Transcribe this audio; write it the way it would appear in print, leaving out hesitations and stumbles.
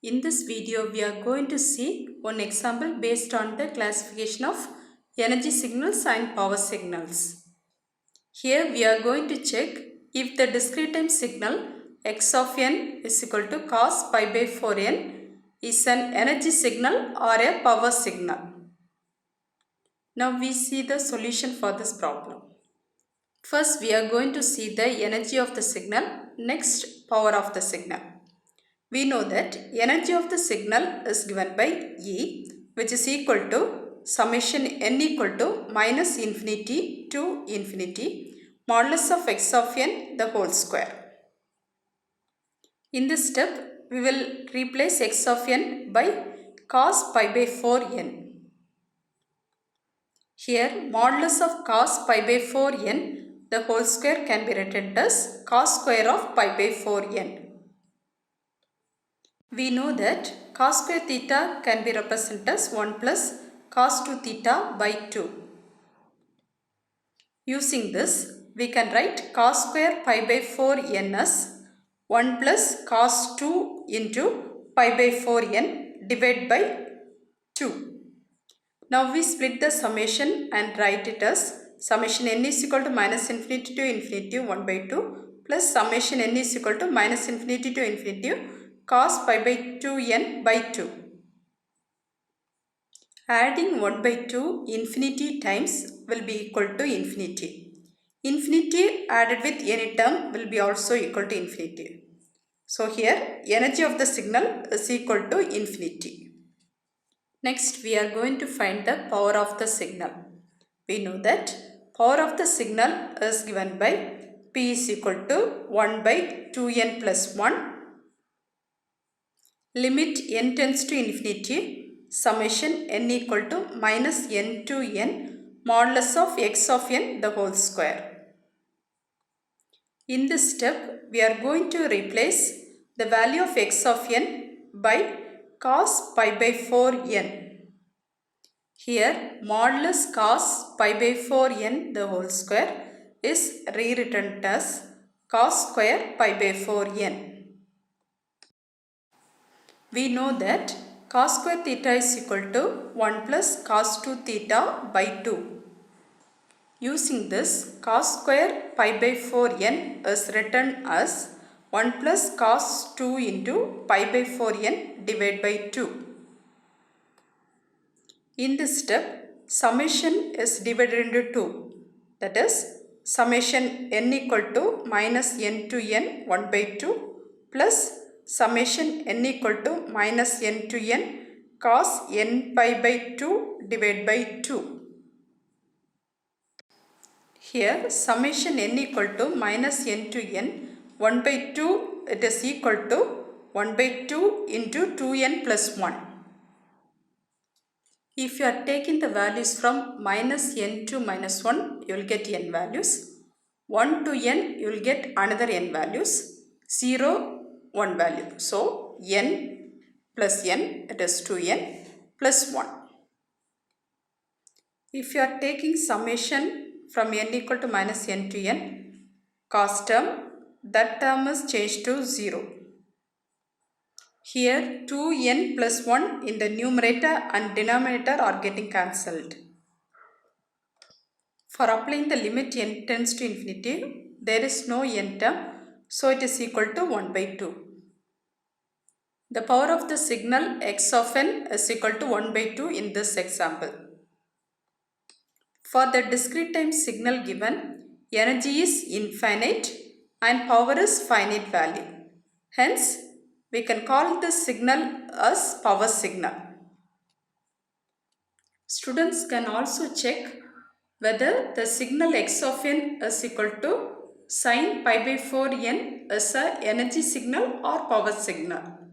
In this video, we are going to see one example based on the classification of energy signals and power signals. Here we are going to check if the discrete time signal x of n is equal to cos pi by 4n is an energy signal or a power signal. Now we see the solution for this problem. First we are going to see the energy of the signal, next power of the signal. We know that energy of the signal is given by E, which is equal to summation n equal to minus infinity to infinity modulus of x of n the whole square. In this step, we will replace x of n by cos pi by 4n. Here, modulus of cos pi by 4n the whole square can be written as cos square of pi by 4n. We know that cos square theta can be represented as 1 plus cos 2 theta by 2. Using this, we can write cos square pi by 4n as 1 plus cos 2 into pi by 4n divided by 2. Now we split the summation and write it as summation n is equal to minus infinity to infinity 1 by 2 plus summation n is equal to minus infinity to infinity cos pi by 2n by 2. Adding 1 by 2 infinity times will be equal to infinity. Infinity added with any term will be also equal to infinity. So here energy of the signal is equal to infinity. Next we are going to find the power of the signal. We know that power of the signal is given by P is equal to 1 by 2n plus 1. Limit n tends to infinity, summation n equal to minus n to n modulus of x of n the whole square. In this step, we are going to replace the value of x of n by cos pi by 4n. Here, modulus cos pi by 4n the whole square is rewritten as cos square pi by 4n. We know that cos square theta is equal to 1 plus cos 2 theta by 2. Using this, cos square pi by 4n is written as 1 plus cos 2 into pi by 4n divided by 2. In this step, summation is divided into 2. That is, summation n equal to minus n to n 1 by 2 plus summation n equal to minus n to n cos n pi by 2 divided by 2. Here summation n equal to minus n to n 1 by 2 it is equal to 1 by 2 into 2n plus 1. If you are taking the values from minus n to minus 1, you will get n values. 1 to n, you will get another n values. 0, 1 value. So, n plus n, it is 2n plus 1. If you are taking summation from n equal to minus n to n, cos term, that term is changed to 0. Here 2n plus 1 in the numerator and denominator are getting cancelled. For applying the limit n tends to infinity, there is no n term, so it is equal to 1 by 2. The power of the signal x of n is equal to 1 by 2 in this example. For the discrete time signal given, energy is infinite and power is finite value. Hence, we can call this signal as power signal. Students can also check whether the signal x of n is equal to sin pi by 4n is a energy signal or power signal.